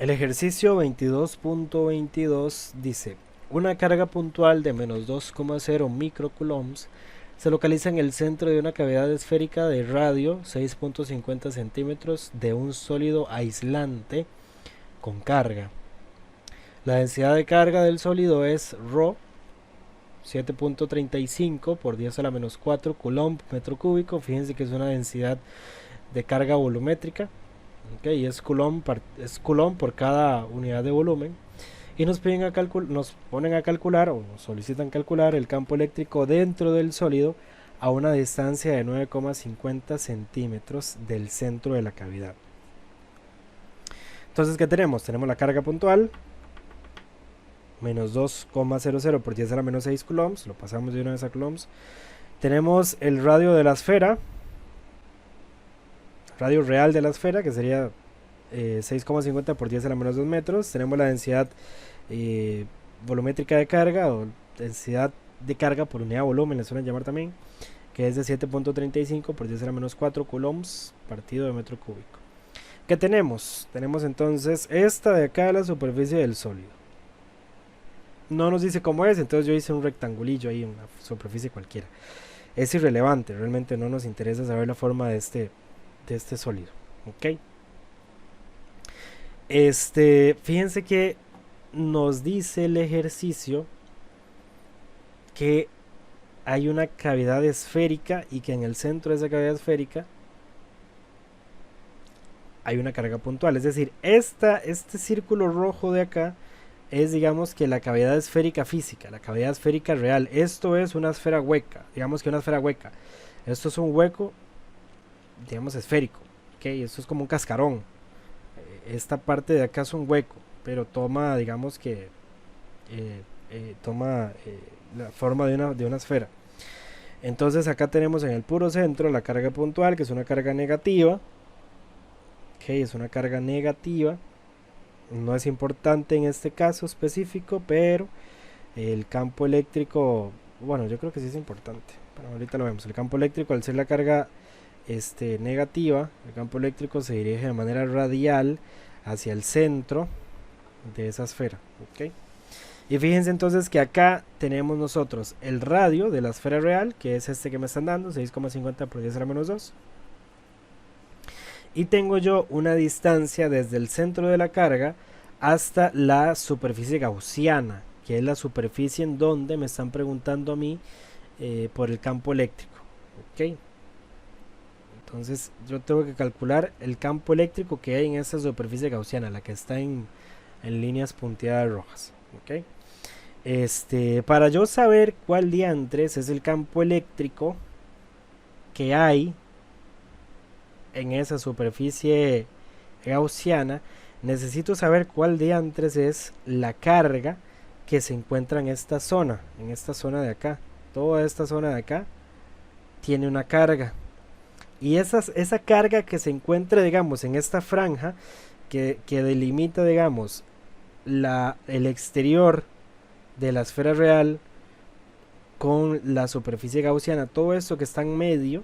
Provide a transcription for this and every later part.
El ejercicio 22.22 dice, una carga puntual de menos 2,0 microcoulombs se localiza en el centro de una cavidad esférica de radio 6.50 centímetros de un sólido aislante con carga. La densidad de carga del sólido es ρ 7.35 por 10 a la menos 4 coulomb metro cúbico. Fíjense que es una densidad de carga volumétrica. Okay, es coulomb por cada unidad de volumen. Y nos ponen a calcular o nos solicitan calcular el campo eléctrico dentro del sólido a una distancia de 9,50 centímetros del centro de la cavidad. Entonces, ¿qué tenemos? Tenemos la carga puntual, menos 2,00 por 10 a la menos 6 coulombs, lo pasamos de una vez a coulombs. Tenemos el radio de la esfera, radio real de la esfera, que sería 6,50 por 10 a la menos 2 metros. Tenemos la densidad volumétrica de carga o densidad de carga por unidad de volumen, le suelen llamar también, que es de 7.35 por 10 a la menos 4 coulombs partido de metro cúbico. ¿Qué tenemos? Tenemos entonces esta de acá, la superficie del sólido. No nos dice cómo es, entonces yo hice un rectangulillo ahí, una superficie cualquiera. Es irrelevante, realmente no nos interesa saber la forma de este sólido. Ok. Fíjense que nos dice el ejercicio que hay una cavidad esférica y que en el centro de esa cavidad esférica hay una carga puntual. Es decir, este círculo rojo de acá es, digamos, que la cavidad esférica física, la cavidad esférica real. Esto es una esfera hueca, digamos que una esfera hueca. Esto es un hueco, digamos, esférico. ¿Okay? Esto es como un cascarón. Esta parte de acá es un hueco, pero toma, digamos que toma la forma de una esfera. Entonces acá tenemos en el puro centro la carga puntual, que es una carga negativa. Okay, es una carga negativa. No es importante en este caso específico, pero el campo eléctrico, bueno, yo creo que sí es importante, pero ahorita lo vemos. El campo eléctrico, al ser la carga negativa, el campo eléctrico se dirige de manera radial hacia el centro de esa esfera. ¿Okay? Y fíjense entonces que acá tenemos nosotros el radio de la esfera real, que es este que me están dando, 6,50 por 10 a la menos 2. Y tengo yo una distancia desde el centro de la carga hasta la superficie gaussiana, que es la superficie en donde me están preguntando a mí por el campo eléctrico. ¿Okay? Entonces yo tengo que calcular el campo eléctrico que hay en esa superficie gaussiana, la que está en líneas punteadas rojas. ¿Okay? Para yo saber cuál diantres es el campo eléctrico que hay en esa superficie gaussiana, necesito saber cuál diantres es la carga que se encuentra en esta zona de acá. Toda esta zona de acá tiene una carga. Y esa carga que se encuentra, digamos, en esta franja que delimita, digamos, el exterior de la esfera real con la superficie gaussiana, todo esto que está en medio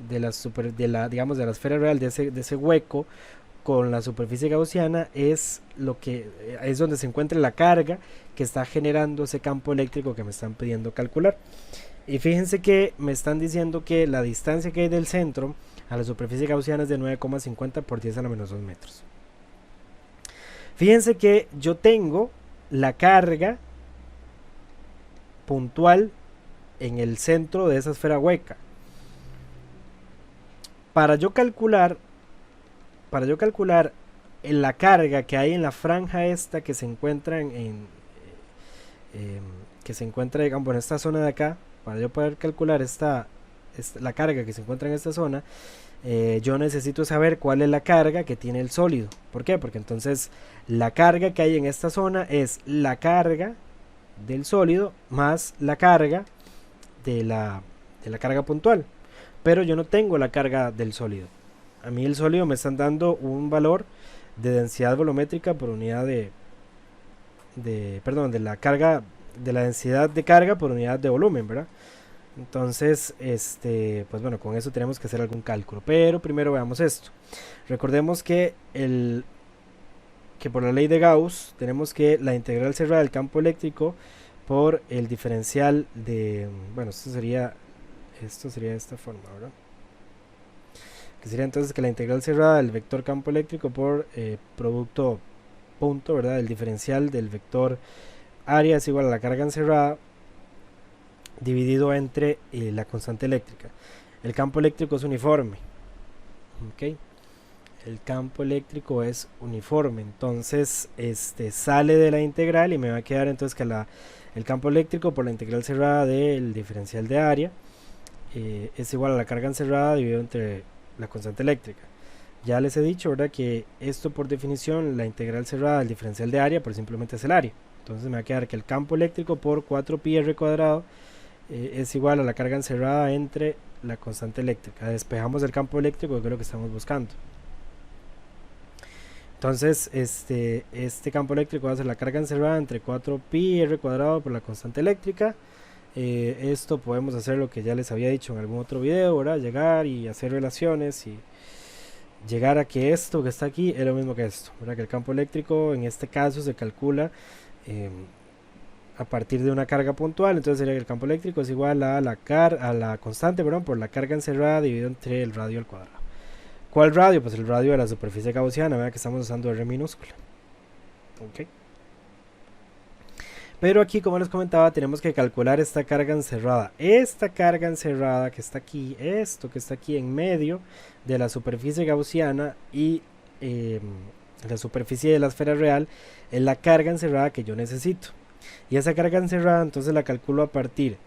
de la esfera real, de ese hueco con la superficie gaussiana, es donde se encuentra la carga que está generando ese campo eléctrico que me están pidiendo calcular. Y fíjense que me están diciendo que la distancia que hay del centro a la superficie gaussiana es de 9,50 por 10 a la menos 2 metros. Fíjense que yo tengo la carga puntual en el centro de esa esfera hueca. Para yo calcular la carga que hay en la franja esta que se encuentra digamos, en esta zona de acá, para yo poder calcular la carga que se encuentra en esta zona, yo necesito saber cuál es la carga que tiene el sólido. ¿Por qué? Porque entonces la carga que hay en esta zona es la carga del sólido más la carga de la carga puntual. Pero yo no tengo la carga del sólido. A mí el sólido me están dando un valor de densidad volumétrica por unidad de la carga, de la densidad de carga por unidad de volumen, ¿verdad? Entonces, pues bueno, con eso tenemos que hacer algún cálculo. Pero primero veamos esto. Recordemos que que por la ley de Gauss tenemos que la integral cerrada del campo eléctrico por el diferencial de, bueno, esto sería de esta forma, ¿verdad? Que sería entonces que la integral cerrada del vector campo eléctrico por producto punto, ¿verdad? El diferencial del vector área es igual a la carga encerrada dividido entre la constante eléctrica. El campo eléctrico es uniforme, ¿ok? El campo eléctrico es uniforme, entonces sale de la integral y me va a quedar entonces que el campo eléctrico por la integral cerrada del diferencial de área es igual a la carga encerrada dividido entre la constante eléctrica. Ya les he dicho, ¿verdad?, que esto por definición, la integral cerrada del diferencial de área, pues simplemente es el área. Entonces me va a quedar que el campo eléctrico por 4pi r cuadrado es igual a la carga encerrada entre la constante eléctrica. Despejamos el campo eléctrico, que es lo que estamos buscando. Entonces este campo eléctrico va a ser la carga encerrada entre 4pi r cuadrado por la constante eléctrica. Esto podemos hacer lo que ya les había dicho en algún otro video, ¿verdad? Llegar y hacer relaciones y llegar a que esto que está aquí es lo mismo que esto, ¿verdad? Que el campo eléctrico en este caso se calcula a partir de una carga puntual. Entonces sería que el campo eléctrico es igual a la constante, perdón, por la carga encerrada dividido entre el radio al cuadrado. ¿Cuál radio? Pues el radio de la superficie gaussiana, ¿verdad? Que estamos usando R minúscula. Ok. Pero aquí, como les comentaba, tenemos que calcular esta carga encerrada. Esta carga encerrada que está aquí, esto que está aquí en medio de la superficie gaussiana y la superficie de la esfera real, es la carga encerrada que yo necesito. Y esa carga encerrada entonces la calculo a partir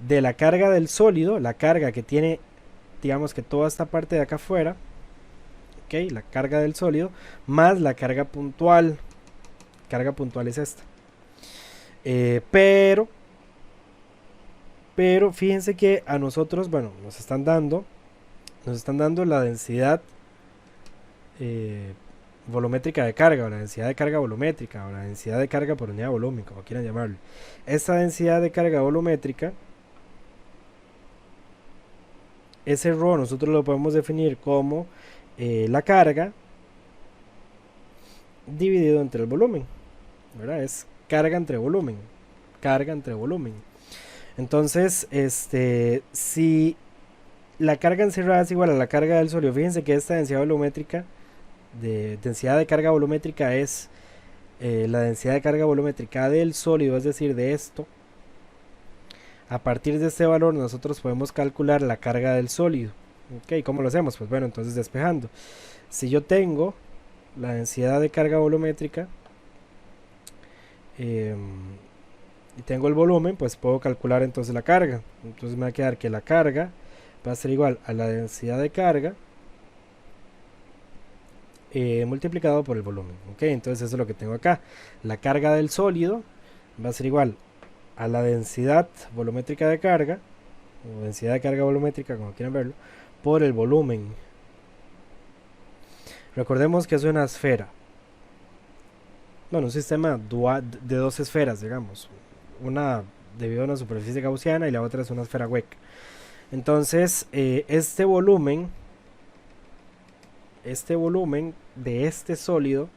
de la carga del sólido, la carga que tiene, digamos que toda esta parte de acá afuera, ok, la carga del sólido, más la carga puntual. Carga puntual es esta. Pero fíjense que a nosotros, bueno, nos están dando la densidad volumétrica de carga, o la densidad de carga volumétrica, o la densidad de carga por unidad de volumen, como quieran llamarlo. Esta densidad de carga volumétrica, ese ρ nosotros lo podemos definir como la carga dividido entre el volumen, ¿verdad? Es carga entre volumen. Entonces, si la carga encerrada es igual a la carga del sólido, fíjense que esta densidad volumétrica, densidad de carga volumétrica es la densidad de carga volumétrica del sólido, es decir, de esto. A partir de este valor nosotros podemos calcular la carga del sólido. Ok, ¿cómo lo hacemos? Pues bueno, entonces despejando. Si yo tengo la densidad de carga volumétrica y tengo el volumen, pues puedo calcular entonces la carga. Entonces me va a quedar que la carga va a ser igual a la densidad de carga multiplicado por el volumen. Ok, entonces eso es lo que tengo acá. La carga del sólido va a ser igual a la densidad volumétrica de carga, o densidad de carga volumétrica, como quieran verlo, por el volumen. Recordemos que es una esfera, bueno, un sistema dual de dos esferas, digamos, una debido a una superficie gaussiana y la otra es una esfera hueca. Entonces este volumen de este sólido,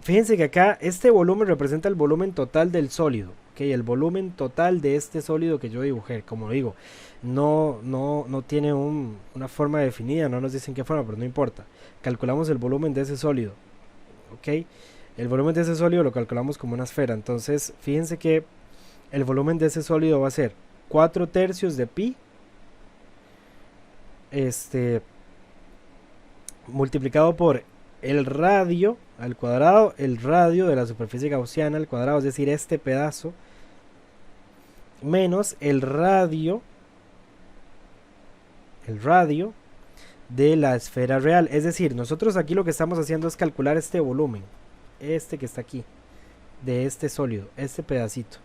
fíjense que acá este volumen representa el volumen total del sólido, ¿okay? El volumen total de este sólido que yo dibujé, como digo, no tiene una forma definida, no nos dicen qué forma, pero no importa. Calculamos el volumen de ese sólido, ¿ok? El volumen de ese sólido lo calculamos como una esfera. Entonces, fíjense que el volumen de ese sólido va a ser 4/3 de pi multiplicado por el radio al cuadrado, el radio de la superficie gaussiana al cuadrado, es decir, este pedazo, menos el radio de la esfera real. Es decir, nosotros aquí lo que estamos haciendo es calcular este volumen, este que está aquí, de este sólido, este pedacito.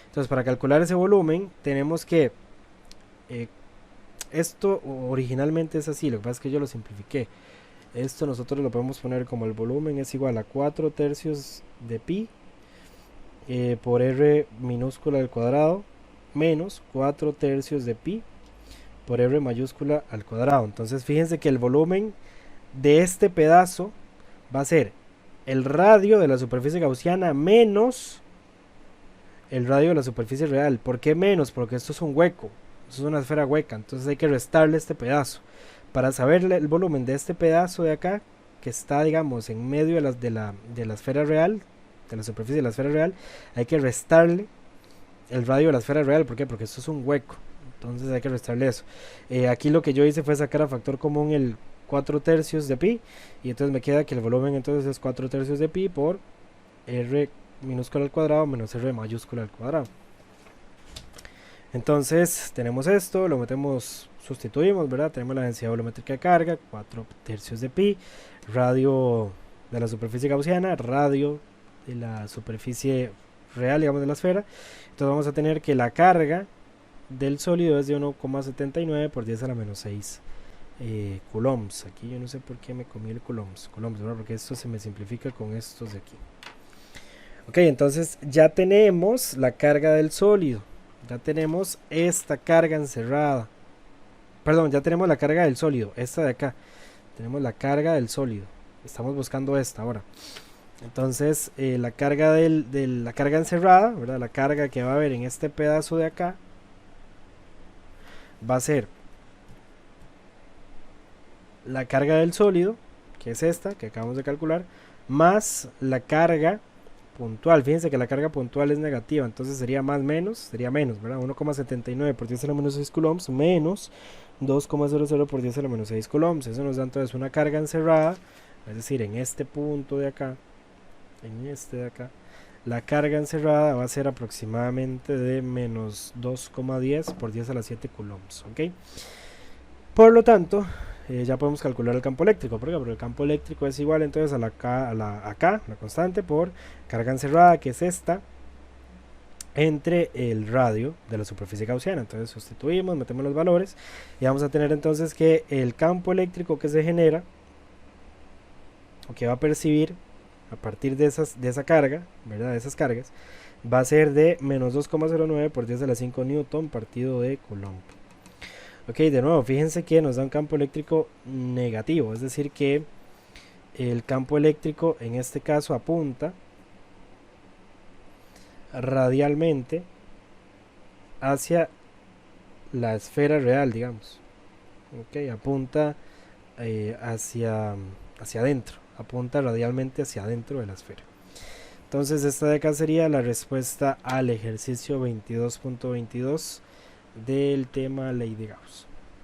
Entonces, para calcular ese volumen tenemos que esto originalmente es así, lo que pasa es que yo lo simplifiqué. Esto nosotros lo podemos poner como el volumen es igual a 4/3 de pi por r minúscula al cuadrado menos 4/3 de pi por r mayúscula al cuadrado. Entonces fíjense que el volumen de este pedazo va a ser el radio de la superficie gaussiana menos el radio de la superficie real. ¿Por qué menos? Porque esto es un hueco, esto es una esfera hueca, entonces hay que restarle este pedazo. Para saber el volumen de este pedazo de acá, que está, digamos, en medio de la esfera real, de la superficie de la esfera real, hay que restarle el radio de la esfera real. ¿Por qué? Porque esto es un hueco, entonces hay que restarle eso. Aquí lo que yo hice fue sacar a factor común el 4/3 de pi, y entonces me queda que el volumen entonces es 4/3 de pi por r minúscula al cuadrado menos r mayúscula al cuadrado. Entonces tenemos esto, lo metemos, sustituimos, ¿verdad? Tenemos la densidad volumétrica de carga, 4/3 de pi, radio de la superficie gaussiana, radio de la superficie real, digamos, de la esfera. Entonces vamos a tener que la carga del sólido es de 1,79 por 10 a la menos 6 coulombs. Aquí yo no sé por qué me comí el coulombs, ¿verdad? Porque esto se me simplifica con estos de aquí. Ok, entonces ya tenemos la carga del sólido, ya tenemos esta carga encerrada, perdón, ya tenemos la carga del sólido, esta de acá, tenemos la carga del sólido, estamos buscando esta ahora. Entonces la carga la carga encerrada, ¿verdad? La carga que va a haber en este pedazo de acá va a ser la carga del sólido, que es esta que acabamos de calcular, más la carga puntual. Fíjense que la carga puntual es negativa, entonces sería sería menos, ¿verdad? 1,79 por 10 a la menos 6 coulombs menos 2,00 por 10 a la menos 6 coulombs. Eso nos da entonces una carga encerrada, es decir, en este punto de acá, en este de acá, la carga encerrada va a ser aproximadamente de menos 2,10 por 10 a la 7 coulombs, ¿ok? Por lo tanto, ya podemos calcular el campo eléctrico. ¿Por qué? Porque el campo eléctrico es igual entonces a la constante por carga encerrada, que es esta, entre el radio de la superficie gaussiana. Entonces sustituimos, metemos los valores y vamos a tener entonces que el campo eléctrico que se genera, o que va a percibir a partir de esa carga, ¿verdad? De esas cargas, va a ser de menos 2,09 por 10 a la 5 newton partido de coulomb. Ok, de nuevo, fíjense que nos da un campo eléctrico negativo, es decir que el campo eléctrico en este caso apunta radialmente hacia la esfera real, digamos. Ok, apunta hacia adentro, apunta radialmente hacia adentro de la esfera. Entonces esta de acá sería la respuesta al ejercicio 22.22 del tema ley de Gauss.